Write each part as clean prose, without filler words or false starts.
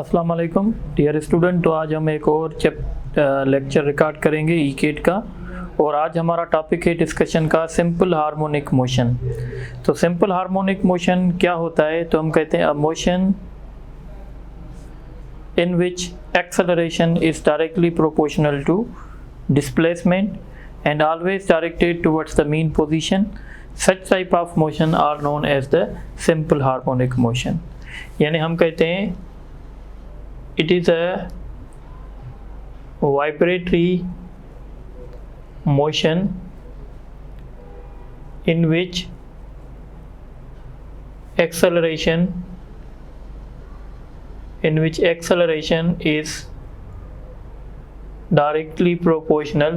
अस्सलाम वालेकुम dear student. तो आज हम एक और लेक्चर रिकॉर्ड करेंगे ईकेट का, और आज हमारा टॉपिक है डिस्कशन का सिंपल हार्मोनिक मोशन। तो सिंपल हार्मोनिक मोशन क्या होता है? तो हम कहते हैं a motion in which acceleration is directly proportional to displacement and always directed towards the mean position. Such type of motion are known as the simple harmonic motion. यानी हम कहते हैं it is a vibratory motion in which acceleration is directly proportional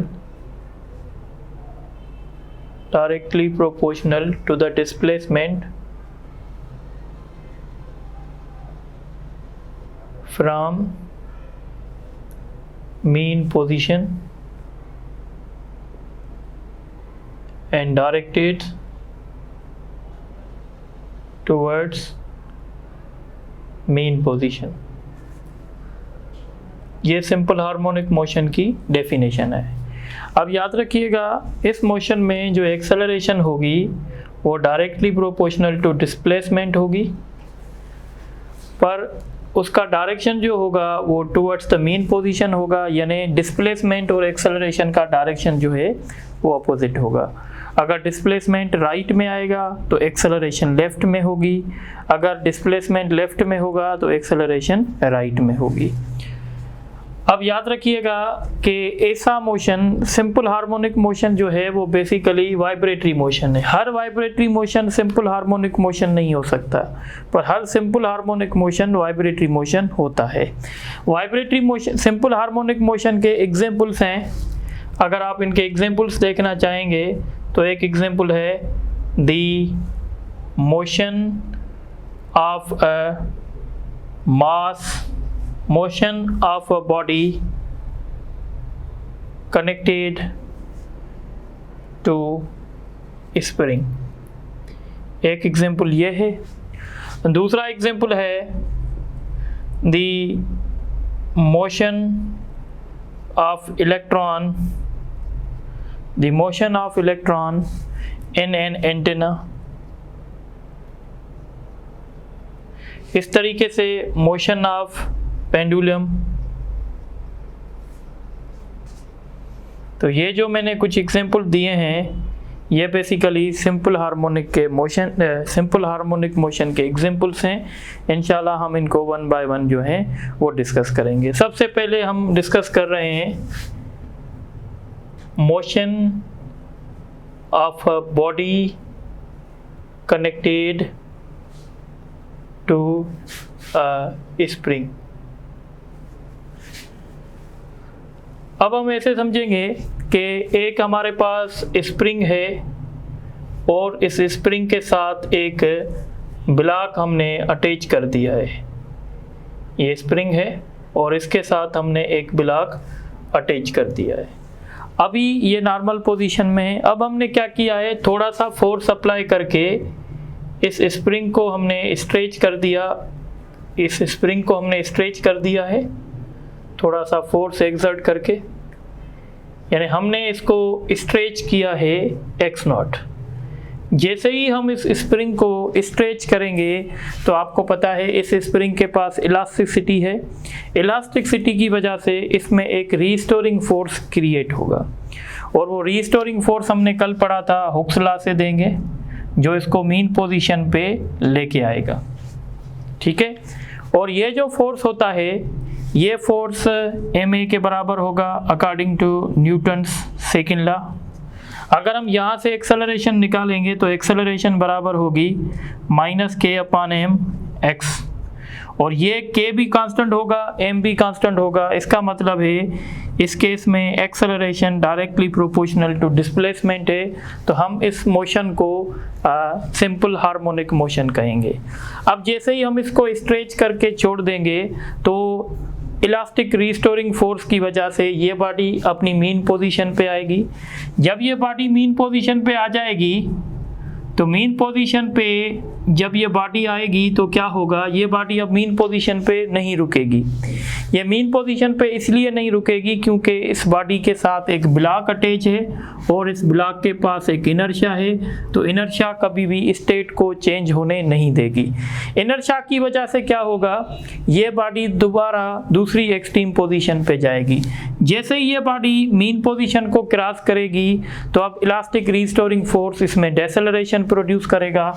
to the displacement from mean position and directed towards mean position। ये simple harmonic motion की definition है। अब याद रखिएगा, इस मोशन में जो एक्सेलरेशन होगी वो डायरेक्टली प्रोपोर्शनल टू डिस्प्लेसमेंट होगी, पर उसका डायरेक्शन जो होगा वो टुवर्ड्स द मीन पोजीशन होगा। यानी डिस्प्लेसमेंट और एक्सेलरेशन का डायरेक्शन जो है वो अपोजिट होगा। अगर डिस्प्लेसमेंट राइट में आएगा तो एक्सेलरेशन लेफ्ट में होगी, अगर डिस्प्लेसमेंट लेफ्ट में होगा तो एक्सेलरेशन राइट में होगी। अब याद रखिएगा कि ऐसा मोशन सिंपल हार्मोनिक मोशन जो है वो बेसिकली वाइब्रेटरी मोशन है। हर vibratory motion simple harmonic motion नहीं हो सकता, पर हर simple harmonic motion vibratory motion होता है। Vibratory motion simple harmonic motion के एग्जांपल्स हैं। अगर आप इनके एग्जांपल्स देखना चाहेंगे तो एक एग्जांपल है the motion of a motion of a body connected to spring। एक एग्जाम्पल ये है। दूसरा एग्जाम्पल है the motion of electron in an antenna। इस तरीके से मोशन ऑफ पेंडुलम। तो ये जो मैंने कुछ एग्जांपल दिए हैं ये बेसिकली सिंपल हार्मोनिक मोशन के एग्जांपल्स हैं। इंशाल्लाह हम इनको वन बाय वन जो हैं वो डिस्कस करेंगे। सबसे पहले हम डिस्कस कर रहे हैं motion of a body connected to spring. अब हम ऐसे समझेंगे कि एक हमारे पास स्प्रिंग है और इस स्प्रिंग के साथ एक ब्लॉक हमने अटैच कर दिया है। ये स्प्रिंग है और इसके साथ हमने एक ब्लॉक अटैच कर दिया है। अभी ये नॉर्मल पोजीशन में है। अब हमने क्या किया है, थोड़ा सा फोर्स अप्लाई करके इस स्प्रिंग को हमने स्ट्रेच कर दिया है, थोड़ा सा फोर्स एक्सर्ट करके। यानी हमने इसको स्ट्रेच किया है x0। जैसे ही हम इस स्प्रिंग को स्ट्रेच करेंगे तो आपको पता है इस स्प्रिंग के पास इलास्टिसिटी है। इलास्टिसिटी की वजह से इसमें एक रीस्टोरिंग फोर्स क्रिएट होगा, और वो रीस्टोरिंग फोर्स हमने कल पढ़ा था हुक्स लॉ से देंगे, जो इसको मीन पोजीशन पे लेके आएगा। ठीक है। और ये जो फोर्स होता है ये फोर्स ma के बराबर होगा according to Newton's second law. अगर हम यहाँ से एक्सेलरेशन निकालेंगे तो एक्सेलरेशन बराबर होगी -k/m(x), और ये k भी कांस्टेंट होगा, m भी कांस्टेंट होगा। इसका मतलब है इस केस में acceleration directly proportional to displacement है, तो हम इस मोशन को सिंपल हार्मोनिक मोशन कहेंगे। अब जैसे ही हम इसको स्ट्रेच करके छोड़ देंगे तो इलास्टिक रिस्टोरिंग फोर्स की वजह से ये बॉडी अपनी मीन पोजीशन पे आएगी। जब ये बॉडी मीन पोजीशन पे आ जाएगी तो मीन पोजीशन पे जब ये बॉडी आएगी तो क्या होगा, ये बॉडी अब मीन पोजीशन पे नहीं रुकेगी। ये मीन पोजीशन पे इसलिए नहीं रुकेगी क्योंकि इस बॉडी के साथ एक ब्लॉक अटैच है और इस ब्लॉक के पास एक इनर्शिया है, तो इनर्शिया कभी भी स्टेट को चेंज होने नहीं देगी। इनर्शिया की वजह से क्या होगा, ये बॉडी दोबारा दूसरी एक्सट्रीम पोजीशन पे जाएगी। जैसे ही ये बॉडी मीन पोजीशन को क्रॉस करेगी तो अब इलास्टिक रिस्टोरिंग फोर्स इसमें डेसेलरेशन प्रोड्यूस करेगा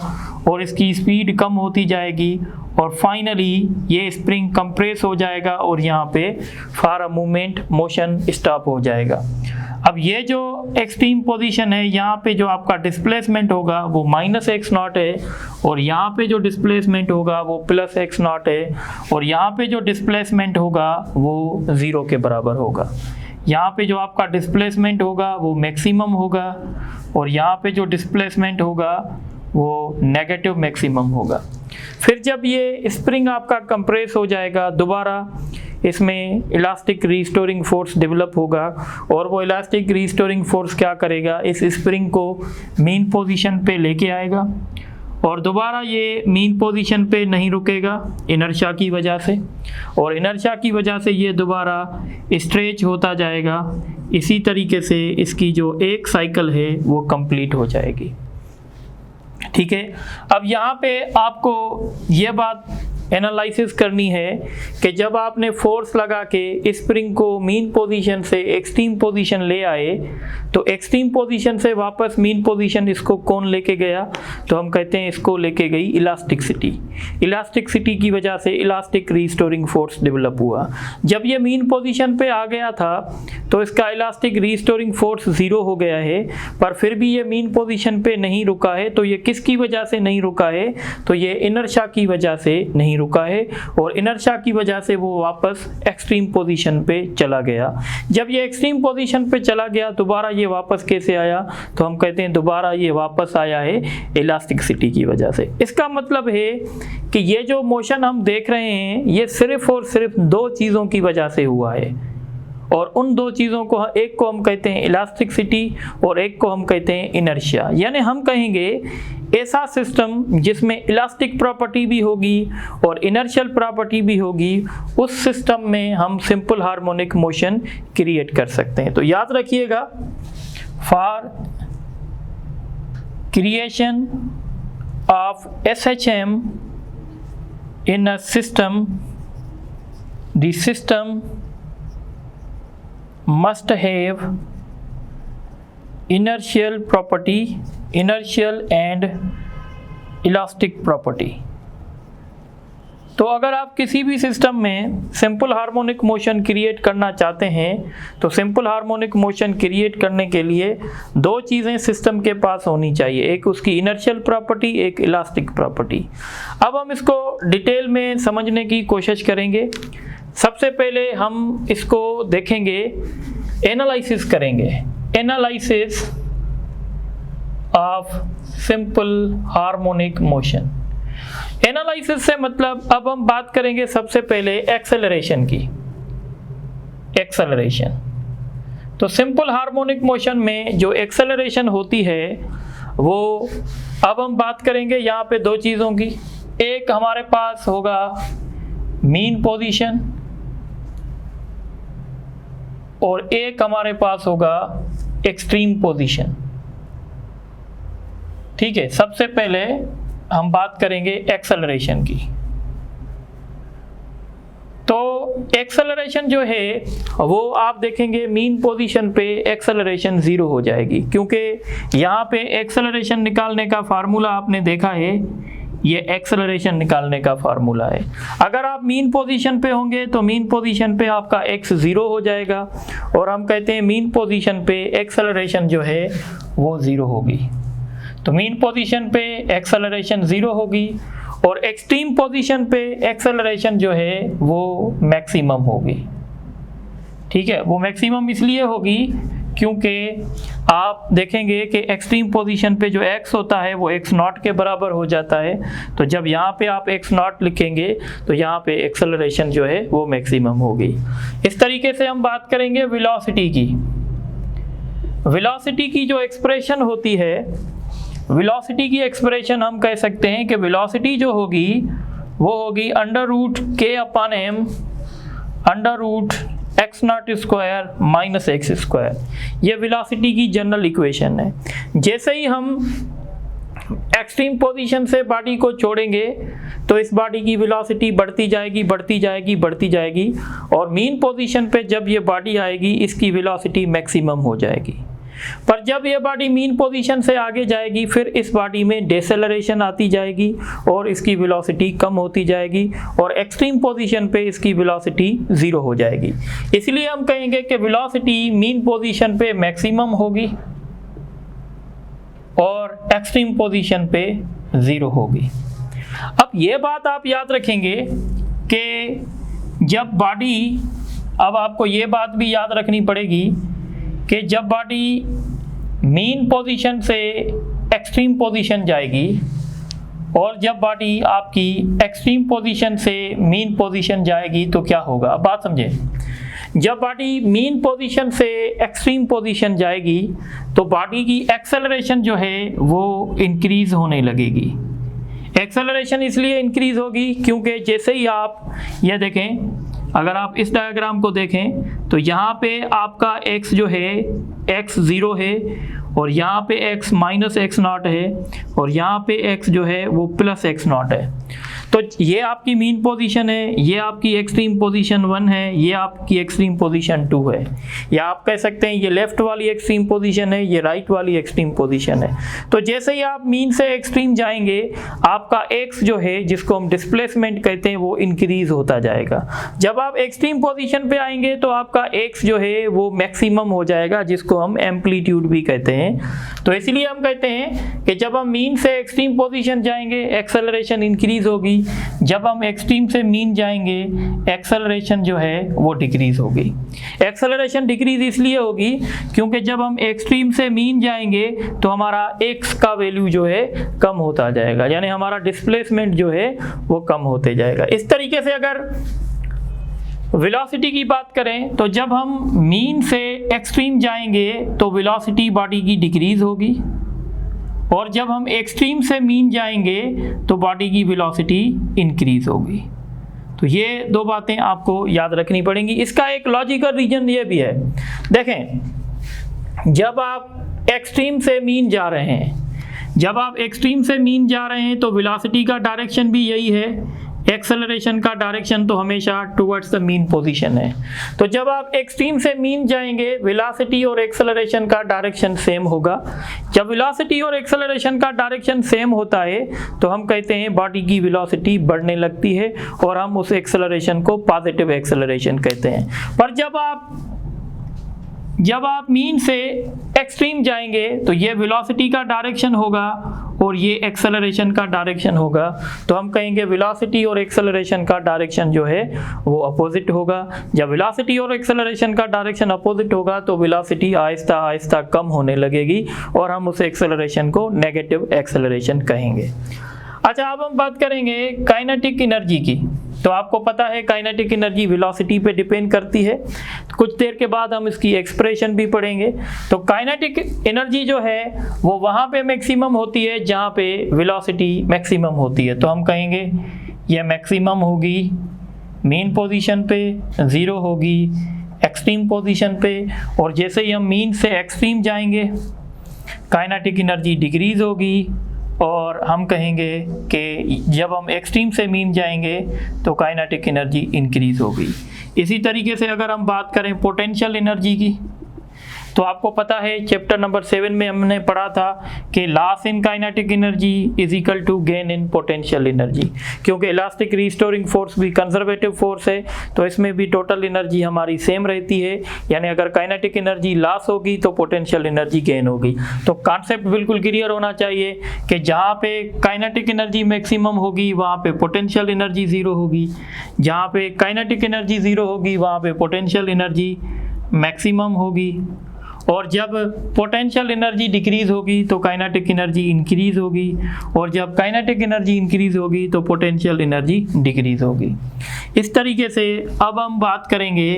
और इसकी स्पीड कम होती जाएगी और फाइनली ये स्प्रिंग कंप्रेस हो जाएगा और यहाँ पे for a movement motion stop हो जाएगा। अब ये जो एक्सट्रीम पोजीशन है, यहाँ पे जो आपका डिस्प्लेसमेंट होगा वो -x0 है और यहाँ पे जो डिस्प्लेसमेंट होगा वो +x0 है और यहाँ पे जो डिस्प्लेसमेंट होगा वो 0 के बराबर होगा। यहाँ पे जो आपका डिस्प्लेसमेंट होगा वो मैक्सिमम होगा और यहाँ पे जो डिस्प्लेसमेंट होगा वो नेगेटिव मैक्सिमम होगा। फिर जब ये स्प्रिंग आपका कंप्रेस हो जाएगा, दोबारा इसमें इलास्टिक रिस्टोरिंग फोर्स डेवलप होगा और वो इलास्टिक रिस्टोरिंग फोर्स क्या करेगा, इस स्प्रिंग को मीन पोजीशन पे लेके आएगा और दोबारा ये मीन पोजीशन पे नहीं रुकेगा इनर्शिया की वजह से, और इनर्शिया की वजह से ये दोबारा स्ट्रेच होता जाएगा। इसी तरीके से इसकी जो एक साइकिल है वो कंप्लीट हो जाएगी। ठीक है, अब यहाँ पे आपको ये बात एनालिसिस करनी है कि जब आपने फोर्स लगा के स्प्रिंग को मीन पोजीशन से एक्सट्रीम पोजीशन ले आए तो एक्सट्रीम पोजीशन से वापस मीन पोजीशन इसको कौन लेके गया, तो हम कहते हैं इसको लेके गई इलास्टिसिटी। इलास्टिसिटी की वजह से इलास्टिक रिस्टोरिंग फोर्स डेवलप हुआ। जब ये मीन पोजीशन पे आ गया था तो इसका इलास्टिक रिस्टोरिंग फोर्स 0 हो गया है, पर फिर भी ये मीन पोजीशन पे नहीं रुका है। तो ये किसकी वजह से नहीं रुका है, तो ये इनर्शिया की वजह से नहीं रुका है और इनर्शिया की वजह से वो वापस एक्सट्रीम पोजीशन पे चला गया। जब ये एक्सट्रीम पोजीशन पे चला गया दोबारा ये वापस कैसे आया, तो हम कहते हैं दोबारा ये वापस आया है इलास्टिसिटी की वजह से। इसका मतलब है कि ये जो मोशन हम देख रहे हैं ये सिर्फ और सिर्फ 2 चीज़ों की वजह से हुआ है और उन 2 चीज़ों को, एक को हम कहते हैं इलास्टिसिटी और एक को हम कहते हैं इनर्शिया। यानी हम कहेंगे ऐसा सिस्टम जिसमें इलास्टिक प्रॉपर्टी भी होगी और इनर्शियल प्रॉपर्टी भी होगी, उस सिस्टम में हम सिंपल हार्मोनिक मोशन क्रिएट कर सकते हैं। तो याद रखिएगा, for creation of SHM in a system, the system must have inertial property, inertial and elastic property। तो अगर आप किसी भी सिस्टम में सिंपल हार्मोनिक मोशन क्रिएट करना चाहते हैं तो सिंपल हार्मोनिक मोशन क्रिएट करने के लिए 2 चीज़ें सिस्टम के पास होनी चाहिए, एक उसकी इनर्शियल प्रॉपर्टी, एक इलास्टिक प्रॉपर्टी। अब हम इसको डिटेल में समझने की कोशिश करेंगे। सबसे पहले हम इसको देखेंगे, एनालिसिस करेंगे, analysis of simple harmonic motion. Analysis से मतलब अब हम बात करेंगे सबसे पहले एक्सेलरेशन की। एक्सेलरेशन, तो सिंपल हार्मोनिक मोशन में जो एक्सेलरेशन होती है वो अब हम बात करेंगे यहाँ पे 2 चीज़ों की। एक हमारे पास होगा मीन पोजीशन और एक हमारे पास होगा एक्सट्रीम पोजीशन। ठीक है, सबसे पहले हम बात करेंगे एक्सेलरेशन की। तो एक्सेलरेशन जो है वो आप देखेंगे मीन पोजीशन पे एक्सेलरेशन 0 हो जाएगी, क्योंकि यहाँ पे एक्सेलरेशन निकालने का फार्मूला आपने देखा है, ये एक्सेलरेशन निकालने का फार्मूला है। अगर आप मीन पोजीशन पे होंगे तो मीन पोजीशन पे आपका x 0 हो जाएगा और हम कहते हैं मीन पोजीशन पे एक्सेलरेशन जो है वो 0 होगी। तो मीन पोजीशन पे एक्सेलरेशन 0 होगी और एक्सट्रीम पोजीशन पे एक्सेलरेशन जो है वो मैक्सिमम होगी। ठीक है, वो मैक्सिमम इसलिए होगी क्योंकि आप देखेंगे कि एक्सट्रीम पोजीशन पे जो x होता है वो x0 के बराबर हो जाता है। तो जब यहाँ पे आप x0 लिखेंगे तो यहाँ पे एक्सेलरेशन जो है वो मैक्सिमम होगी। इस तरीके से हम बात करेंगे वेलोसिटी की। वेलोसिटी की जो एक्सप्रेशन होती है वेलोसिटी की एक्सप्रेशन हम कह सकते हैं कि वेलोसिटी जो होगी वो होगी √k/m √x0² माइनस x²। ये वेलोसिटी की जनरल इक्वेशन है। जैसे ही हम एक्सट्रीम पोजीशन से बॉडी को छोड़ेंगे तो इस बॉडी की वेलोसिटी बढ़ती जाएगी बढ़ती जाएगी बढ़ती जाएगी, और मीन पोजीशन पे जब ये बॉडी आएगी इसकी वेलोसिटी मैक्सिमम हो जाएगी। पर जब ये बॉडी मीन पोजीशन से आगे जाएगी फिर इस बॉडी में डिसेलरेशन आती जाएगी और इसकी वेलोसिटी कम होती जाएगी, और एक्सट्रीम पोजीशन पे इसकी वेलोसिटी 0 हो जाएगी। इसलिए हम कहेंगे कि वेलोसिटी मीन पोजीशन पे मैक्सिमम होगी और एक्सट्रीम पोजीशन पे 0 होगी। अब ये बात आप याद रखेंगे कि जब बॉडी, अब आपको ये बात भी याद रखनी पड़ेगी कि जब बॉडी मीन पोजीशन से एक्सट्रीम पोजीशन जाएगी और जब बॉडी आपकी एक्सट्रीम पोजीशन से मीन पोजीशन जाएगी तो क्या होगा, बात समझें। जब बॉडी मीन पोजीशन से एक्सट्रीम पोजीशन जाएगी तो बॉडी की एक्सेलरेशन जो है वो इंक्रीज होने लगेगी। एक्सेलरेशन इसलिए इंक्रीज होगी क्योंकि जैसे ही आप ये देखें, अगर आप इस डायग्राम को देखें तो यहाँ पे आपका x जो है x 0 है और यहाँ पे x माइनस x0 है और यहाँ पे x जो है वो प्लस x0 है। तो ये आपकी मीन पोजीशन है, ये आपकी एक्सट्रीम पोजीशन 1 है, ये आपकी एक्सट्रीम पोजीशन 2 है, या आप कह सकते हैं ये लेफ्ट वाली एक्सट्रीम पोजीशन है, ये राइट वाली एक्सट्रीम पोजीशन है। तो जैसे ही आप मीन से एक्सट्रीम जाएंगे आपका x जो है जिसको हम डिस्प्लेसमेंट कहते हैं वो इंक्रीज होता जाएगा। जब आप एक्सट्रीम पोजीशन पे आएंगे तो आपका x जो है वो मैक्सिमम हो जाएगा जिसको हम एम्पलीट्यूड भी कहते हैं। तो इसलिए हम कहते हैं कि जब हम मीन से एक्सट्रीम पोजीशन जाएंगे एक्सेलरेशन इंक्रीज होगी, जब हम एक्सट्रीम से मीन जाएंगे एक्सेलरेशन जो है वो डिक्रीज होगी। एक्सेलरेशन डिक्रीज इसलिए होगी क्योंकि जब हम एक्सट्रीम से मीन जाएंगे तो हमारा x का वैल्यू जो है कम होता जाएगा, यानी हमारा डिस्प्लेसमेंट जो है वो कम होते जाएगा। इस तरीके से अगर वेलोसिटी की बात करें तो जब हम मीन से एक्सट्रीम जाएंगे तो वेलोसिटी बॉडी की डिक्रीज होगी, और जब हम एक्सट्रीम से मीन जाएंगे तो बॉडी की वेलोसिटी इंक्रीज होगी। तो ये दो बातें आपको याद रखनी पड़ेंगी। इसका एक लॉजिकल रीजन ये भी है, देखें जब आप एक्सट्रीम से मीन जा रहे हैं, जब आप एक्सट्रीम से मीन जा रहे हैं तो वेलोसिटी का डायरेक्शन भी यही है, एक्सेलरेशन का डायरेक्शन तो हमेशा टुवर्ड्स द मीन पोजीशन है। तो जब आप एक्सट्रीम से मीन जाएंगे वेलोसिटी और एक्सेलरेशन का डायरेक्शन सेम होगा। जब वेलोसिटी और एक्सेलरेशन का डायरेक्शन सेम होता है तो हम कहते हैं बॉडी की वेलोसिटी बढ़ने लगती है और हम उस एक्सेलरेशन को पॉजिटिव एक्सेलरेशन कहते हैं। पर जब आप मीन से एक्सट्रीम जाएंगे तो ये वेलोसिटी का डायरेक्शन होगा और ये एक्सेलरेशन का डायरेक्शन होगा, तो हम कहेंगे वेलोसिटी और एक्सेलरेशन का डायरेक्शन जो है वो अपोजिट होगा। जब वेलोसिटी और एक्सेलरेशन का डायरेक्शन अपोजिट होगा तो वेलोसिटी आहिस्ता आहिस्ता कम होने लगेगी और हम उस एक्सेलरेशन को नेगेटिव एक्सेलरेशन कहेंगे। अच्छा, अब हम बात करेंगे काइनेटिक एनर्जी की। तो आपको पता है काइनेटिक एनर्जी वेलोसिटी पे डिपेंड करती है। कुछ देर के बाद हम इसकी एक्सप्रेशन भी पढ़ेंगे। तो काइनेटिक एनर्जी जो है वो वहाँ पे मैक्सिमम होती है जहाँ पे वेलोसिटी मैक्सिमम होती है। तो हम कहेंगे ये मैक्सिमम होगी मीन पोजीशन पे, 0 होगी एक्सट्रीम पोजीशन पे, और जैसे ही हम मीन से एक्सट्रीम जाएंगे काइनेटिक एनर्जी डिक्रीज होगी और हम कहेंगे कि जब हम एक्सट्रीम से मीन जाएंगे तो काइनेटिक एनर्जी इंक्रीज होगी। इसी तरीके से अगर हम बात करें पोटेंशियल एनर्जी की, तो आपको पता है चैप्टर नंबर 7 में हमने पढ़ा था कि loss in kinetic energy is equal to gain in potential energy, क्योंकि इलास्टिक रिस्टोरिंग फोर्स भी कंजर्वेटिव फोर्स है तो इसमें भी टोटल एनर्जी हमारी सेम रहती है। यानी अगर काइनेटिक एनर्जी लॉस होगी तो पोटेंशियल एनर्जी गेन होगी। तो कॉन्सेप्ट बिल्कुल क्लियर होना चाहिए कि जहाँ पे काइनेटिक एनर्जी मैक्सिमम होगी वहाँ पे पोटेंशियल एनर्जी 0 होगी, जहाँ पे काइनेटिक एनर्जी 0 होगी वहाँ पे पोटेंशियल एनर्जी मैक्सिमम होगी, और जब पोटेंशियल एनर्जी डिक्रीज होगी तो काइनेटिक एनर्जी इंक्रीज होगी, और जब काइनेटिक एनर्जी इंक्रीज होगी तो पोटेंशियल एनर्जी डिक्रीज होगी। इस तरीके से अब हम बात करेंगे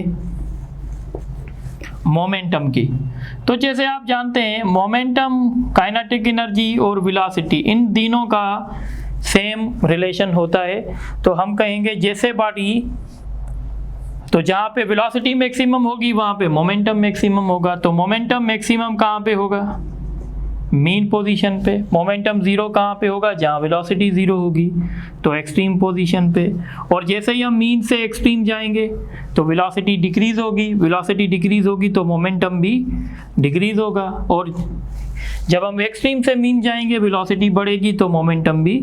मोमेंटम की। तो जैसे आप जानते हैं मोमेंटम, काइनेटिक एनर्जी और वेलोसिटी इन तीनों का सेम रिलेशन होता है। तो हम कहेंगे जैसे बॉडी, तो जहाँ पे वेलोसिटी मैक्सिमम होगी वहाँ पे मोमेंटम मैक्सिमम होगा। तो मोमेंटम मैक्सिमम कहाँ पे होगा? मीन पोजीशन पे। मोमेंटम ज़ीरो कहाँ पे होगा? जहाँ वेलोसिटी ज़ीरो होगी, तो एक्सट्रीम पोजीशन पे। और जैसे ही हम मीन से एक्सट्रीम जाएंगे तो वेलोसिटी डिक्रीज़ होगी, वेलोसिटी डिक्रीज़ होगी तो मोमेंटम भी डिक्रीज़ होगा। और जब हम एक्सट्रीम से मीन जाएंगे वेलोसिटी बढ़ेगी तो मोमेंटम भी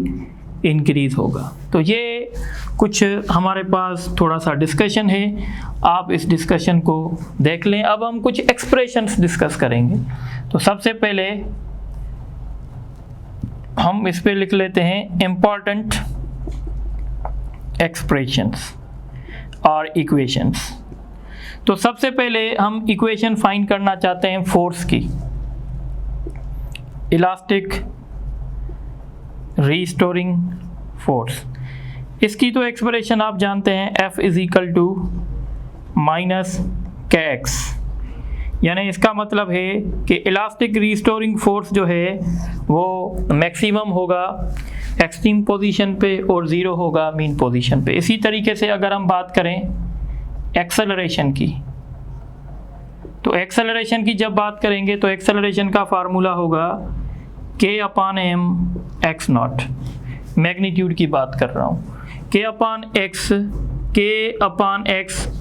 इंक्रीज़ होगा। तो ये कुछ हमारे पास थोड़ा सा डिस्कशन है, आप इस डिस्कशन को देख लें। अब हम कुछ एक्सप्रेशंस डिस्कस करेंगे। तो सबसे पहले हम इस पे लिख लेते हैं इम्पॉर्टेंट एक्सप्रेशंस और इक्वेशंस। तो सबसे पहले हम इक्वेशन फाइंड करना चाहते हैं फोर्स की, इलास्टिक रीस्टोरिंग फोर्स। इसकी तो एक्सप्रेशन आप जानते हैं, F = -kx, यानी इसका मतलब है कि इलास्टिक रीस्टोरिंग फोर्स जो है वो मैक्सिमम होगा एक्सट्रीम पोजीशन पे और ज़ीरो होगा मीन पोजीशन पे। इसी तरीके से अगर हम बात करें एक्सेलरेशन की, तो एक्सेलरेशन की जब बात करेंगे तो एक्सेलरेशन का फार्मूला होगा k/m x0। मैग्नीट्यूड की बात कर रहा हूँ, k/x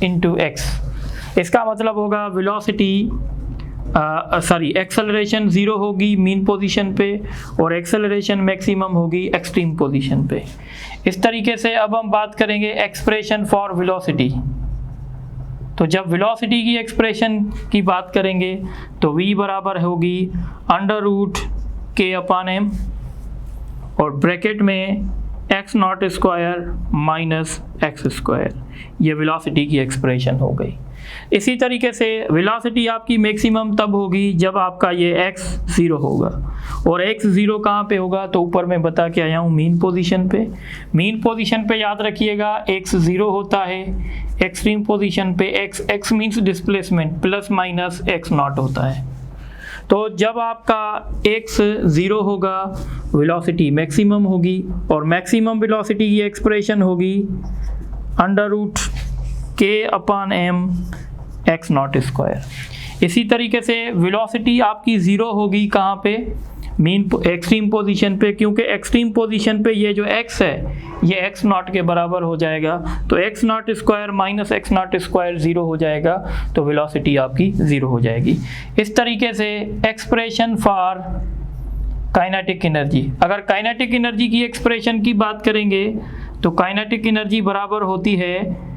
× x। इसका मतलब होगा वेलोसिटी एक्सेलरेशन ज़ीरो होगी मीन पोजीशन पे और एक्सेलरेशन मैक्सिमम होगी एक्सट्रीम पोजीशन पे। इस तरीके से अब हम बात करेंगे एक्सप्रेशन फॉर वेलोसिटी। तो जब वेलोसिटी की एक्सप्रेशन की बात करेंगे तो v बराबर होगी √k/m और ब्रैकेट में x0² - x²। ये वेलोसिटी की एक्सप्रेशन हो गई। इसी तरीके से वेलोसिटी आपकी मैक्सिमम तब होगी जब आपका ये x 0 होगा। और x 0 कहाँ पे होगा? तो ऊपर मैं बता के आया हूँ मीन पोजीशन पे। मीन पोजीशन पे याद रखिएगा x 0 होता है, एक्सट्रीम पोजीशन पे x मीन्स डिस्प्लेसमेंट ± x0 होता है। तो जब आपका x 0 होगा वेलोसिटी मैक्सिमम होगी और मैक्सिमम वेलोसिटी की एक्सप्रेशन होगी √k/m x0²। इसी तरीके से वेलोसिटी आपकी ज़ीरो होगी कहाँ पे? मीन एक्सट्रीम पोजीशन पे, क्योंकि एक्सट्रीम पोजीशन पे ये जो x है ये x0 के बराबर हो जाएगा। तो x0² - x0² 0 हो जाएगा, तो वेलोसिटी आपकी ज़ीरो हो जाएगी। इस तरीके से एक्सप्रेशन फॉर काइनेटिक एनर्जी। अगर काइनेटिक एनर्जी की एक्सप्रेशन की बात करेंगे तो काइनेटिक एनर्जी बराबर होती है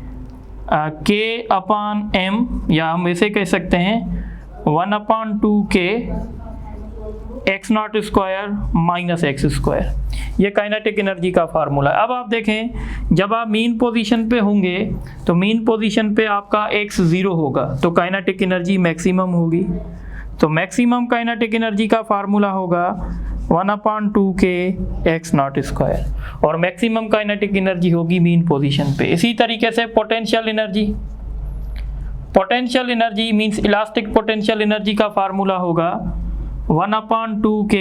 k/m, या हम ऐसे कह सकते हैं 1/2k x0² - x²। ये काइनेटिक एनर्जी का फार्मूला है। अब आप देखें जब आप मीन पोजीशन पे होंगे तो मीन पोजीशन पे आपका x 0 होगा तो काइनेटिक एनर्जी मैक्सिमम होगी। तो मैक्सिमम काइनेटिक एनर्जी का फार्मूला होगा 1/2k x0² और मैक्सिमम काइनेटिक एनर्जी होगी मीन पोजीशन पे। इसी तरीके से potential energy means elastic potential energy का फार्मूला होगा 1/2k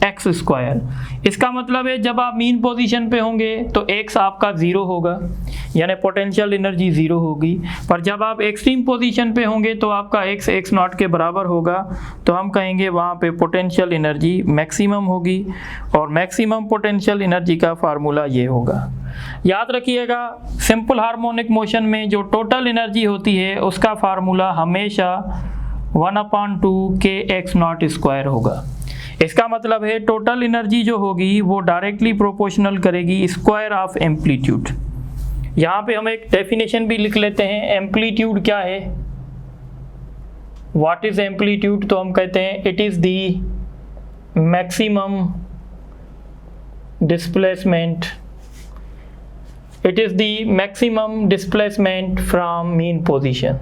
x²। इसका मतलब है जब आप मीन पोजीशन पे होंगे तो x आपका 0 होगा, यानी पोटेंशियल एनर्जी 0 होगी। पर जब आप एक्सट्रीम पोजीशन पे होंगे तो आपका x x0 के बराबर होगा, तो हम कहेंगे वहाँ पे पोटेंशियल एनर्जी मैक्सिमम होगी और मैक्सिमम पोटेंशियल एनर्जी का फार्मूला ये होगा। याद रखिएगा सिंपल हार्मोनिक मोशन में जो टोटल एनर्जी होती है उसका फार्मूला हमेशा 1/2k x0² होगा। इसका मतलब है टोटल एनर्जी जो होगी वो डायरेक्टली प्रोपोर्शनल करेगी स्क्वायर ऑफ एम्पलीट्यूड। यहाँ पे हम एक डेफिनेशन भी लिख लेते हैं, एम्पलीट्यूड क्या है, व्हाट इज एम्पलीट्यूड? तो हम कहते हैं it is the maximum displacement, it is the maximum displacement from mean position,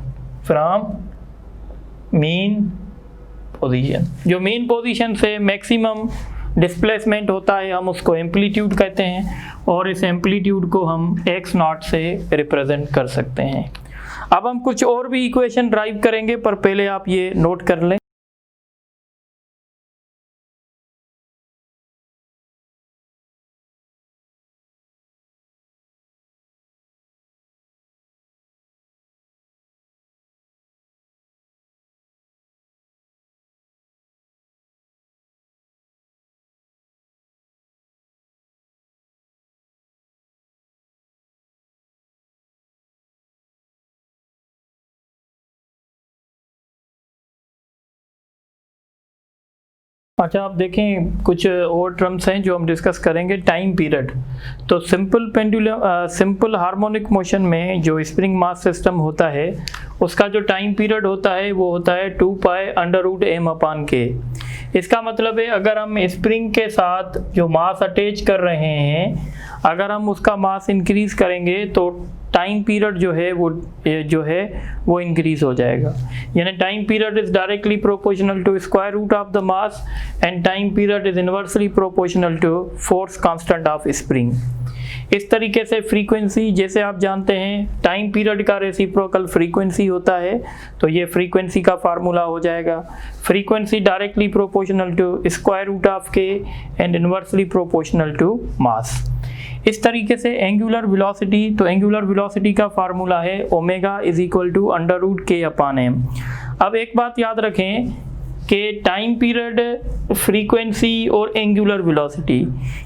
जो mean position से maximum displacement होता है हम उसको एम्पलीट्यूड कहते हैं और इस एम्पलीट्यूड को हम x0 से रिप्रेजेंट कर सकते हैं। अब हम कुछ और भी इक्वेशन ड्राइव करेंगे, पर पहले आप ये नोट कर लें। अच्छा, आप देखें कुछ और टर्म्स हैं जो हम डिस्कस करेंगे। टाइम पीरियड, तो सिंपल हार्मोनिक मोशन में जो स्प्रिंग मास सिस्टम होता है उसका जो टाइम पीरियड होता है वो होता है 2 पाई अंडर रूट एम अपान के। इसका मतलब है अगर हम स्प्रिंग के साथ जो मास अटैच कर रहे हैं, अगर हम उसका मास इंक्रीज करेंगे तो टाइम पीरियड जो है वो इंक्रीज हो जाएगा। यानी time period is directly proportional to square root of the mass and time period is inversely proportional to force constant of spring. इस तरीके से फ्रीक्वेंसी, जैसे आप जानते हैं टाइम पीरियड का रेसिप्रोकल फ्रीक्वेंसी होता है, तो ये फ्रीक्वेंसी का फार्मूला हो जाएगा। Frequency directly proportional to square root of K and inversely proportional to mass. इस तरीके से एंगुलर वेलोसिटी, तो एंगुलर वेलोसिटी का फार्मूला है omega is equal to under root के अपान एम। अब एक बात याद रखें कि टाइम पीरियड, फ्रीक्वेंसी और एंगुलर वेलोसिटी,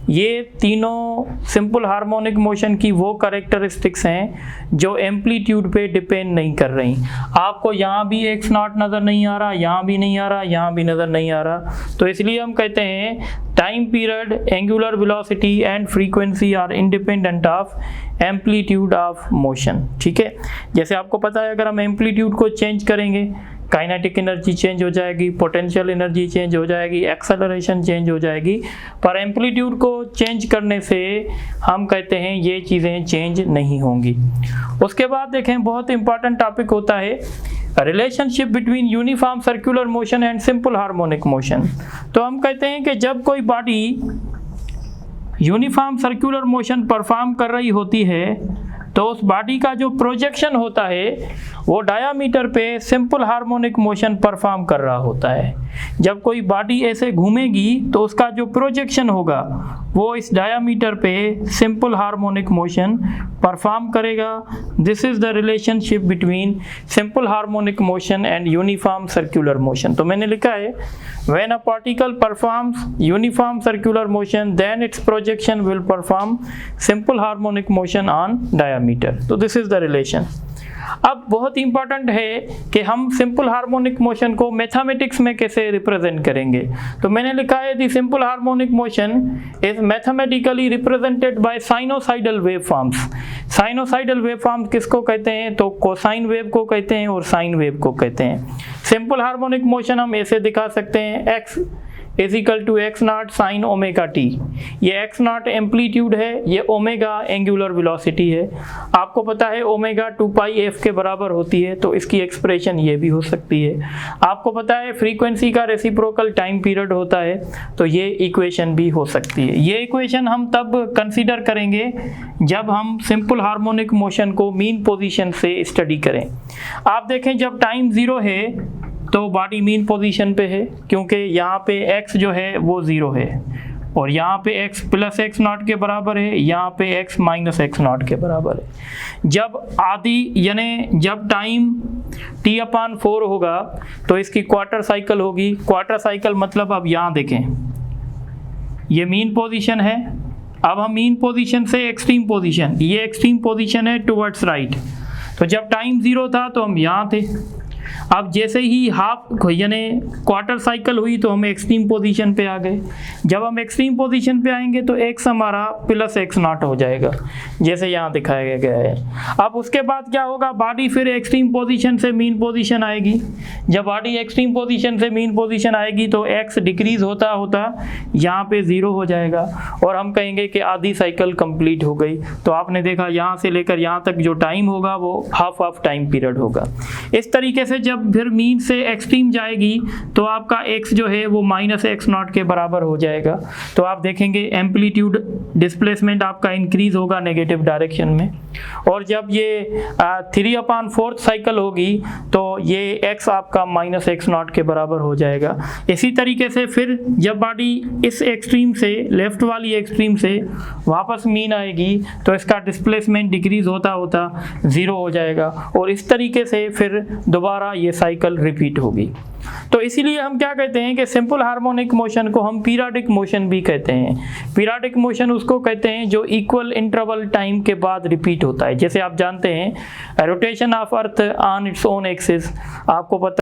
ये तीनों सिंपल हार्मोनिक मोशन की वो कैरेक्टरिस्टिक्स हैं जो एम्पलीट्यूड पे डिपेंड नहीं कर रही। आपको यहाँ भी एक्स नॉट नज़र नहीं आ रहा, यहाँ भी नहीं आ रहा, यहाँ भी नज़र नहीं आ रहा, तो इसलिए हम कहते हैं time period, angular velocity and frequency are independent of amplitude of motion. ठीक है, जैसे आपको पता है अगर हम एम्पलीट्यूड को चेंज करेंगे, काइनेटिक एनर्जी चेंज हो जाएगी, पोटेंशियल एनर्जी चेंज हो जाएगी, एक्सेलरेशन चेंज हो जाएगी, पर एम्पलीट्यूड को चेंज करने से हम कहते हैं ये चीज़ें चेंज नहीं होंगी। उसके बाद देखें बहुत इंपॉर्टेंट टॉपिक होता है relationship between uniform circular motion and simple harmonic motion. तो हम कहते हैं कि जब कोई body uniform circular motion perform कर रही होती है तो उस बॉडी का जो प्रोजेक्शन होता है वो डायामीटर पे सिंपल हार्मोनिक मोशन परफॉर्म कर रहा होता है। जब कोई बॉडी ऐसे घूमेगी तो उसका जो प्रोजेक्शन होगा वो इस डायामीटर पे सिंपल हार्मोनिक मोशन परफॉर्म करेगा। This is the relationship between simple harmonic motion and uniform circular motion. तो मैंने लिखा है when a particle performs uniform circular motion then its projection will perform simple harmonic motion on diameter. तो this is the relation. अब बहुत important है कि हम सिंपल हार्मोनिक मोशन को मैथमेटिक्स में कैसे रिप्रेजेंट करेंगे। तो मैंने लिखा है the simple harmonic motion is mathematically represented by sinusoidal wave forms. Sinusoidal wave forms किसको कहते हैं? तो कोसाइन वेव को कहते हैं और साइन वेव को कहते हैं। सिंपल हार्मोनिक मोशन हम ऐसे दिखा सकते हैं, x is equal to x naught sine omega t. ये एक्स नॉट एम्पलीट्यूड है, ये ओमेगा एंगुलर वेलोसिटी है। आपको पता है ओमेगा 2 पाई एफ के बराबर होती है, तो इसकी एक्सप्रेशन ये भी हो सकती है। आपको पता है फ्रीक्वेंसी का रेसिप्रोकल टाइम पीरियड होता है, तो ये इक्वेशन भी हो सकती है। ये इक्वेशन हम तब कंसीडर करेंगे जब हम सिंपल हार्मोनिक मोशन को मीन पोजीशन से स्टडी करें। आप देखें जब टाइम 0 है तो बॉडी मीन पोजीशन पे है, क्योंकि यहाँ पे x जो है वो 0 है और यहाँ पे x प्लस एक्स नॉट के बराबर है, यहाँ पे x माइनस एक्स नॉट के बराबर है। जब आधी यानी जब टाइम t/4 होगा तो इसकी क्वार्टर साइकिल होगी। क्वार्टर साइकिल मतलब अब यहाँ देखें ये मीन पोजीशन है, अब हम मीन पोजीशन से एक्सट्रीम पोजीशन, ये एक्सट्रीम पोजीशन है टुवर्ड्स राइट। तो जब टाइम 0 था तो हम यहाँ थे। अब जैसे ही हाफ यानी क्वार्टर साइकिल हुई तो हम एक्सट्रीम पोजीशन पे आ गए। जब हम एक्सट्रीम पोजीशन पे आएंगे तो x हमारा प्लस एक्स नॉट हो जाएगा, जैसे यहाँ दिखाया गया है। अब उसके बाद क्या होगा, बॉडी फिर एक्सट्रीम पोजीशन से मीन पोजीशन आएगी। जब बॉडी एक्सट्रीम पोजीशन से मीन पोजीशन आएगी तो x डिक्रीज होता होता यहाँ पे 0 हो जाएगा और हम कहेंगे कि आधी साइकिल कंप्लीट हो गई। तो आपने देखा यहाँ से लेकर यहाँ तक जो टाइम होगा वो हाफ टाइम पीरियड होगा। इस तरीके से से जब फिर मीन से एक्सट्रीम जाएगी तो आपका x जो है वो -x0 के बराबर हो जाएगा। तो आप देखेंगे एम्पलीट्यूड डिस्प्लेसमेंट आपका इंक्रीज होगा नेगेटिव डायरेक्शन में, और जब ये 3/4 साइकिल होगी तो ये x आपका -x0 के बराबर हो जाएगा। इसी तरीके से फिर जब बॉडी इस एक्सट्रीम से, लेफ्ट वाली एक्सट्रीम से वापस मीन आएगी तो इसका डिस्प्लेसमेंट डिक्रीज होता होता 0 हो जाएगा, और इस तरीके से फिर दोबारा ये साइकिल रिपीट होगी। तो इसीलिए हम क्या कहते हैं कि सिंपल हार्मोनिक मोशन को हम पीरियोडिक मोशन भी कहते हैं। पीरियोडिक मोशन उसको कहते हैं जो इक्वल इंटरवल टाइम के बाद रिपीट होता है। जैसे आप जानते हैं rotation of earth on its own axis, आपको पता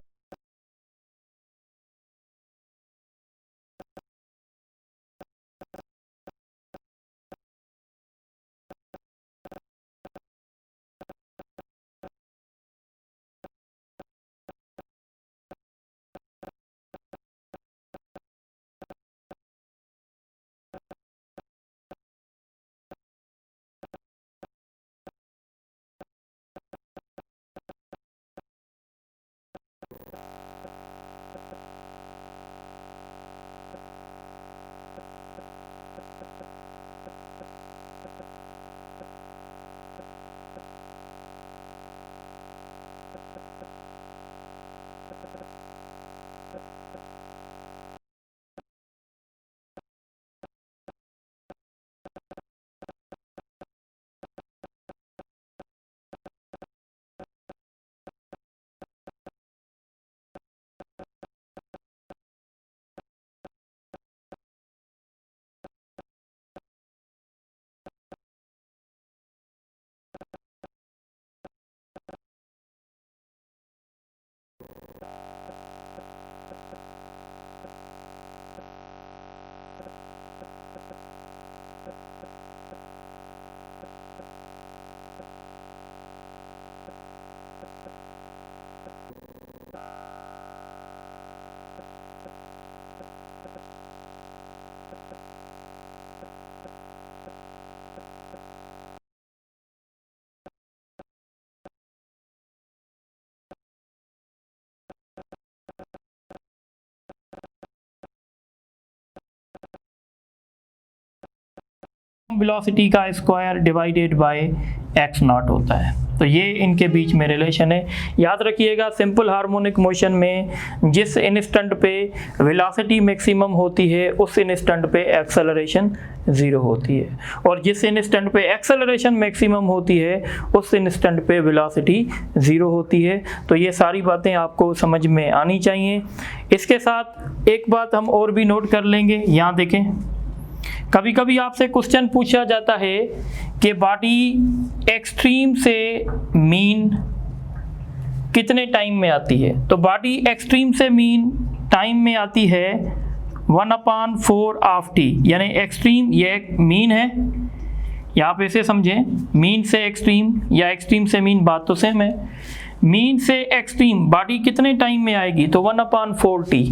वेलोसिटी का स्क्वायर डिवाइडेड बाय x0 होता है। तो ये इनके बीच में रिलेशन है। याद रखिएगा सिंपल हार्मोनिक मोशन में जिस इंस्टेंट पे वेलोसिटी मैक्सिमम होती है उस इंस्टेंट पे एक्सेलरेशन 0 होती है, और जिस इंस्टेंट पे एक्सेलरेशन मैक्सिमम होती है उस इंस्टेंट पे वेलोसिटी 0 होती है। तो ये सारी बातें आपको समझ में आनी चाहिए। इसके साथ एक बात हम और भी नोट कर लेंगे। यहाँ देखें, कभी कभी आपसे क्वेश्चन पूछा जाता है कि बॉडी एक्सट्रीम से मीन कितने टाइम में आती है। तो बॉडी एक्सट्रीम से मीन टाइम में आती है 1/4 ऑफ टी, यानी एक्सट्रीम ये मीन है, यहाँ पे से समझें, मीन से एक्सट्रीम या एक्सट्रीम से मीन बात तो सेम है। मीन से एक्सट्रीम बॉडी कितने टाइम में आएगी, तो 1/4 टी।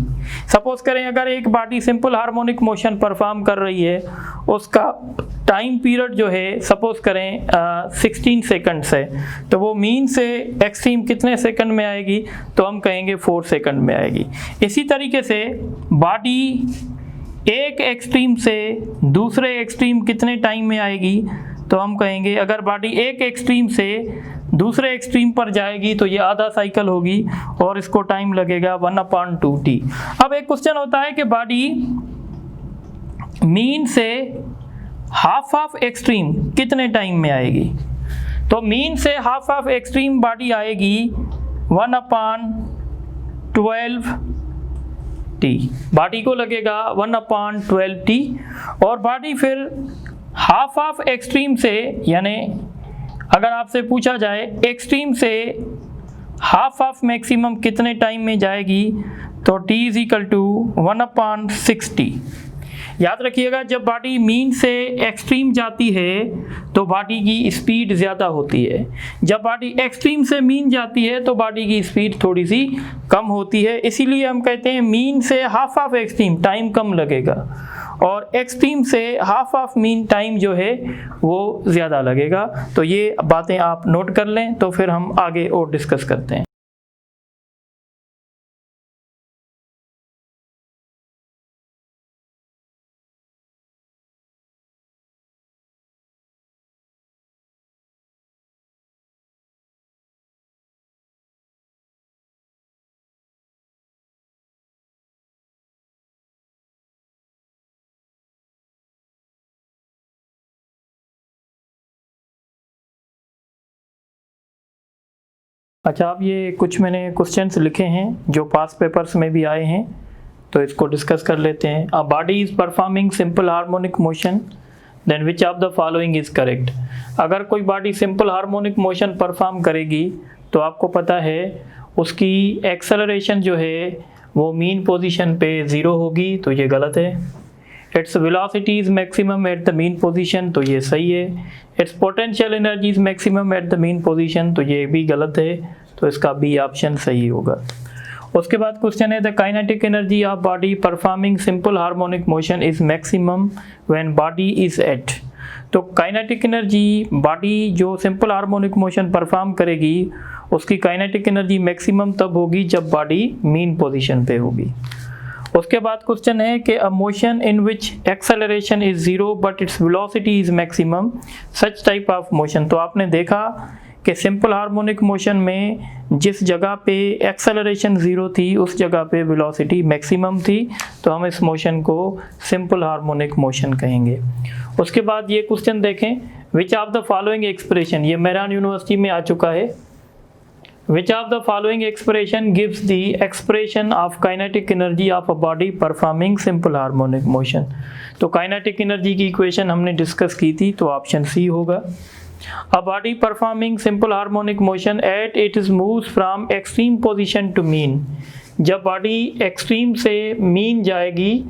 सपोज करें अगर एक body simple harmonic motion perform कर रही है, उसका टाइम पीरियड जो है सपोज करें 16 सेकंड्स है, तो वो मीन से एक्सट्रीम कितने सेकंड में आएगी, तो हम कहेंगे 4 सेकंड में आएगी। इसी तरीके से बॉडी एक एक्सट्रीम से दूसरे एक्सट्रीम कितने टाइम में आएगी, तो हम कहेंगे अगर बॉडी एक एक्सट्रीम से दूसरे एक्सट्रीम पर जाएगी तो ये आधा साइकिल होगी और इसको टाइम लगेगा 1/2 टी। अब एक क्वेश्चन होता है कि बॉडी मीन से हाफ ऑफ एक्सट्रीम कितने टाइम में आएगी। तो मीन से हाफ ऑफ एक्सट्रीम बॉडी आएगी 1/12 टी, बॉडी को लगेगा 1/12 टी। और बॉडी फिर हाफ ऑफ एक्सट्रीम से, यानी अगर आपसे पूछा जाए एक्सट्रीम से हाफ ऑफ मैक्सिमम कितने टाइम में जाएगी, तो t = 1/60। याद रखिएगा जब बॉडी मीन से एक्सट्रीम जाती है तो बॉडी की स्पीड ज़्यादा होती है, जब बॉडी एक्सट्रीम से मीन जाती है तो बॉडी की स्पीड थोड़ी सी कम होती है। इसीलिए हम कहते हैं मीन से हाफ ऑफ एक्सट्रीम टाइम कम लगेगा और एक्सट्रीम से हाफ ऑफ मीन टाइम जो है वो ज़्यादा लगेगा। तो ये बातें आप नोट कर लें, तो फिर हम आगे और डिस्कस करते हैं। अच्छा, अब ये कुछ मैंने क्वेश्चंस लिखे हैं जो पास पेपर्स में भी आए हैं, तो इसको डिस्कस कर लेते हैं। A body is performing simple harmonic motion, then which of the following is correct. अगर कोई body simple harmonic motion perform करेगी तो आपको पता है उसकी एक्सेलरेशन जो है वो मीन पोजीशन पे 0 होगी, तो ये गलत है। Its velocity is maximum at the mean position, तो ये सही है। It's potential energy is maximum at the mean position, तो ये भी गलत है, तो इसका बी ऑप्शन सही होगा। उसके बाद क्वेश्चन है the kinetic energy of body performing simple harmonic motion is maximum when body is at. तो काइनेटिक एनर्जी बॉडी जो सिंपल हार्मोनिक मोशन परफॉर्म करेगी उसकी काइनेटिक एनर्जी मैक्सिमम तब होगी जब बॉडी मीन पोजीशन पे होगी। उसके बाद क्वेश्चन है कि अ motion in which acceleration is 0 but its velocity is maximum, such type of motion. तो आपने देखा कि सिंपल हार्मोनिक मोशन में जिस जगह पे एक्सेलरेशन 0 थी उस जगह पे वेलोसिटी मैक्सिमम थी, तो हम इस मोशन को सिंपल हार्मोनिक मोशन कहेंगे। उसके बाद ये क्वेश्चन देखें, विच ऑफ द फॉलोइंग एक्सप्रेशन, ये मेहरान यूनिवर्सिटी में आ चुका है। Which of the following expression gives the expression of kinetic energy of a body performing simple harmonic motion? तो काइनेटिक एनर्जी की इक्वेशन हमने डिस्कस की थी, तो ऑप्शन सी होगा। A body performing simple harmonic motion at it is moves from extreme position to mean। जब body extreme से mean जाएगी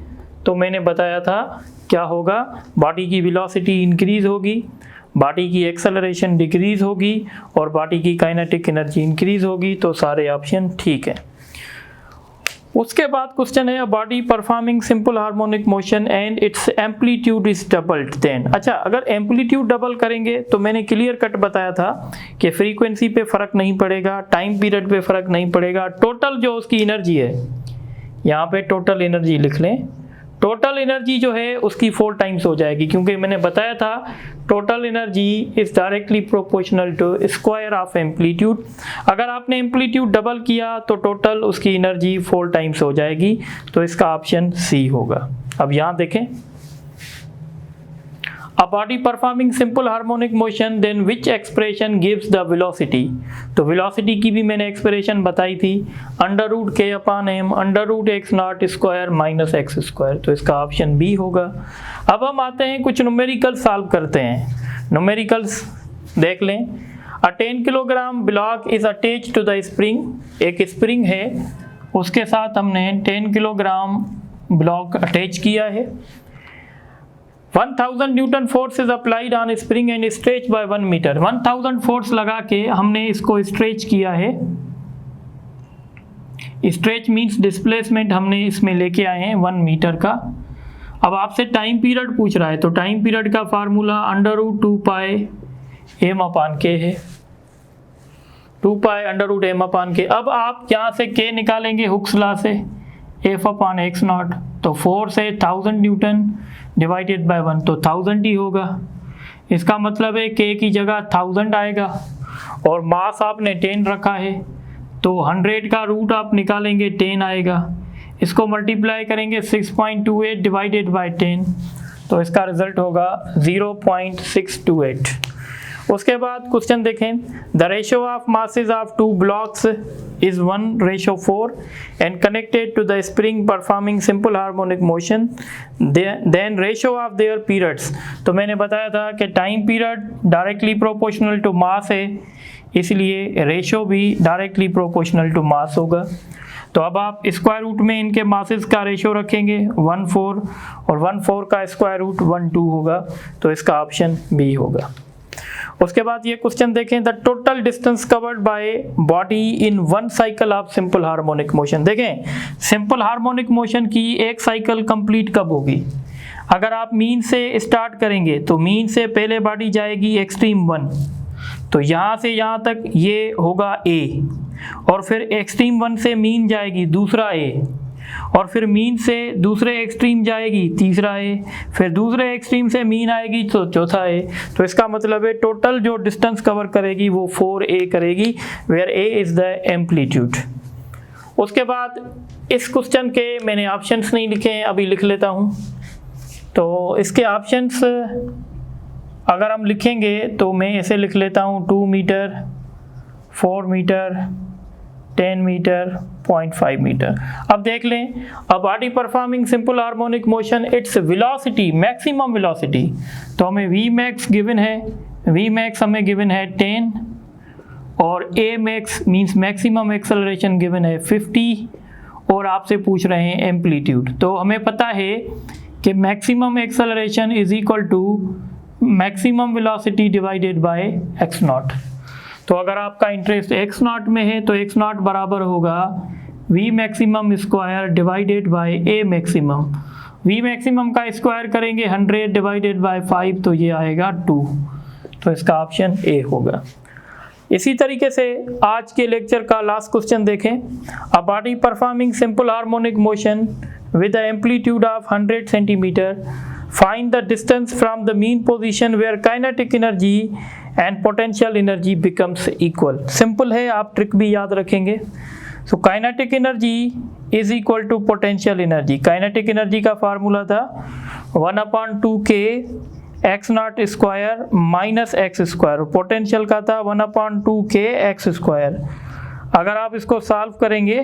तो मैंने बताया था क्या होगा, बॉडी की वेलोसिटी इंक्रीज होगी, बॉडी की एक्सेलरेशन डिक्रीज होगी और बॉडी की काइनेटिक एनर्जी इंक्रीज होगी, तो सारे ऑप्शन ठीक है। उसके बाद क्वेश्चन है body performing simple harmonic motion and its amplitude is doubled then. अच्छा, अगर एम्पलीट्यूड डबल करेंगे तो मैंने क्लियर कट बताया था कि फ्रीक्वेंसी पे फर्क नहीं पड़ेगा, टाइम पीरियड पे फर्क नहीं पड़ेगा, टोटल जो उसकी एनर्जी है, यहाँ पे टोटल एनर्जी लिख लें, टोटल एनर्जी जो है उसकी 4 टाइम्स हो जाएगी, क्योंकि मैंने बताया था total energy is directly proportional to square of amplitude. अगर आपने एम्पलीट्यूड डबल किया तो टोटल उसकी एनर्जी 4 टाइम्स हो जाएगी, तो इसका ऑप्शन सी होगा। अब यहाँ देखें, A body performing simple harmonic motion then which expression gives the velocity? तो velocity की भी मैंने एक्सप्रेशन बताई थी, √k/m √x0 square minus x square, तो इसका ऑप्शन बी होगा। अब हम आते हैं कुछ न्यूमेरिकल सॉल्व करते हैं। न्यूमेरिकल्स देख लें। A 10 kilogram block is attached to the spring, एक स्प्रिंग है उसके साथ हमने 10 किलोग्राम ब्लॉक अटैच किया है। 1000 newton force is applied on spring and stretch by 1 metre. 1000 force लगा के हमने इसको स्ट्रेच किया है। स्ट्रेच मीन्स डिस्प्लेसमेंट हमने इसमें लेके आए हैं 1 मीटर का। अब आपसे टाइम पीरियड पूछ रहा है, तो टाइम पीरियड का फार्मूला √2πm/k है, 2π√m/k। अब आप यहाँ से k निकालेंगे हुक्स लॉ से, F/x0, तो 4 से 1000 न्यूटन डिवाइडेड बाय 1, तो 1000 ही होगा। इसका मतलब है k की जगह 1000 आएगा और मास आपने 10 रखा है, तो 100 का रूट आप निकालेंगे 10 आएगा। इसको मल्टीप्लाई करेंगे 6.28 डिवाइडेड बाय 10, तो इसका रिजल्ट होगा 0.628। उसके बाद क्वेश्चन देखें, the ratio of masses of 2 blocks is 1:4 and connected to the spring performing simple harmonic motion, then ratio of their periods। तो मैंने बताया था कि time period directly proportional to mass है, इसलिए रेशियो भी डायरेक्टली प्रोपोर्शनल टू मास होगा। तो अब आप स्क्वायर रूट में इनके मासेस का रेशियो रखेंगे 1/4 और 1/4 का स्क्वायर रूट 1/2 होगा, तो इसका ऑप्शन बी होगा। उसके बाद ये क्वेश्चन देखें, the total distance covered by body in 1 cycle of simple harmonic motion. देखें, सिंपल हार्मोनिक मोशन की एक साइकिल कंप्लीट कब होगी? अगर आप मीन से स्टार्ट करेंगे तो मीन से पहले बॉडी जाएगी एक्सट्रीम 1, तो यहाँ से यहाँ तक ये होगा A, और फिर एक्सट्रीम 1 से मीन जाएगी दूसरा A, और फिर मीन से दूसरे एक्सट्रीम जाएगी तीसरा ए, फिर दूसरे एक्सट्रीम से मीन आएगी तो चौथा ए। तो इसका मतलब है टोटल जो डिस्टेंस कवर करेगी वो 4a करेगी, where a is the amplitude. उसके बाद इस क्वेश्चन के मैंने ऑप्शंस नहीं लिखे हैं, अभी लिख लेता हूँ। तो इसके ऑप्शंस अगर हम लिखेंगे तो मैं ऐसे लिख लेता हूँ, 2 मीटर 4 मीटर, 10 मीटर, 0.5 मीटर। अब देख लें, a body performing simple harmonic motion, its velocity, maximum velocity, तो हमें वी मैक्स गिवन है, वी मैक्स हमें गिवन है 10 और A max means maximum acceleration given है 50 और आपसे पूछ रहे हैं एम्पलीट्यूड। तो हमें पता है कि maximum acceleration is equal to maximum velocity divided by x naught. तो अगर आपका इंटरेस्ट एक्स नॉट में है तो एक्स नॉट बराबर होगा we maximum square divided by A maximum. We maximum का स्क्वायर करेंगे 100 डिवाइडेड बाय 5 तो ये आएगा 2, तो इसका ऑप्शन ए होगा। इसी तरीके से आज के लेक्चर का लास्ट क्वेश्चन देखें। A body performing simple harmonic motion with the amplitude of 100 centimetre, find the distance from the mean position where kinetic energy and potential energy becomes equal. Simple है, आप ट्रिक भी याद रखेंगे। So kinetic energy is equal to potential energy. Kinetic energy का formula था 1/2k x naught square minus x square, potential का था 1/2k x square. अगर आप इसको सॉल्व करेंगे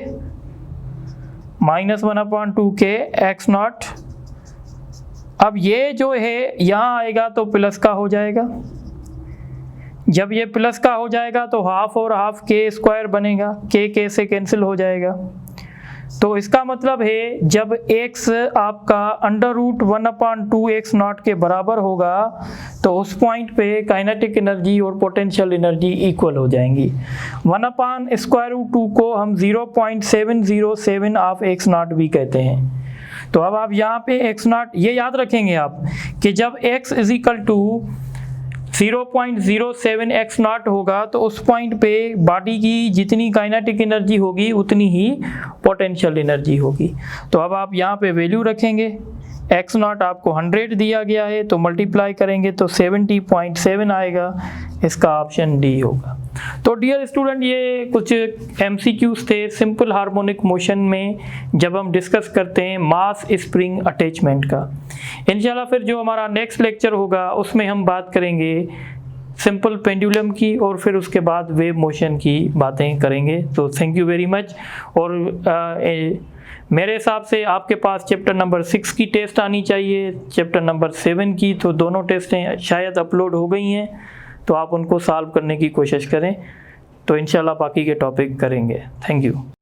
-1/2k एक्स नॉट, अब ये जो है यहाँ आएगा तो प्लस का हो जाएगा, जब ये प्लस का हो जाएगा तो हाफ और हाफ के स्क्वायर बनेगा, के से कैंसिल हो जाएगा। तो इसका मतलब है जब x आपका √1/2x नॉट के बराबर होगा तो उस पॉइंट पे काइनेटिक एनर्जी और पोटेंशियल एनर्जी इक्वल हो जाएंगी। 1/√2 को हम 0.707 ऑफ x नॉट भी कहते हैं। तो अब आप यहाँ पे x नॉट ये याद रखेंगे आप कि जब x is equal to 0.07 x naught होगा तो उस पॉइंट पे बॉडी की जितनी काइनेटिक एनर्जी होगी उतनी ही पोटेंशियल एनर्जी होगी। तो अब आप यहाँ पे वैल्यू रखेंगे, एक्स नॉट आपको 100 दिया गया है तो मल्टीप्लाई करेंगे तो 70.7 आएगा, इसका ऑप्शन डी होगा। तो डियर स्टूडेंट, ये कुछ MCQs थे सिंपल हार्मोनिक मोशन में जब हम डिस्कस करते हैं मास स्प्रिंग अटैचमेंट का। इंशाल्लाह फिर जो हमारा नेक्स्ट लेक्चर होगा उसमें हम बात करेंगे सिंपल पेंडुलम की और फिर उसके बाद वेव मोशन की बातें करेंगे। तो थैंक यू वेरी मच। और मेरे हिसाब से आपके पास चैप्टर नंबर 6 की टेस्ट आनी चाहिए, चैप्टर नंबर 7 की, तो दोनों टेस्टें शायद अपलोड हो गई हैं, तो आप उनको सॉल्व करने की कोशिश करें। तो इंशाल्लाह बाकी के टॉपिक करेंगे। Thank you.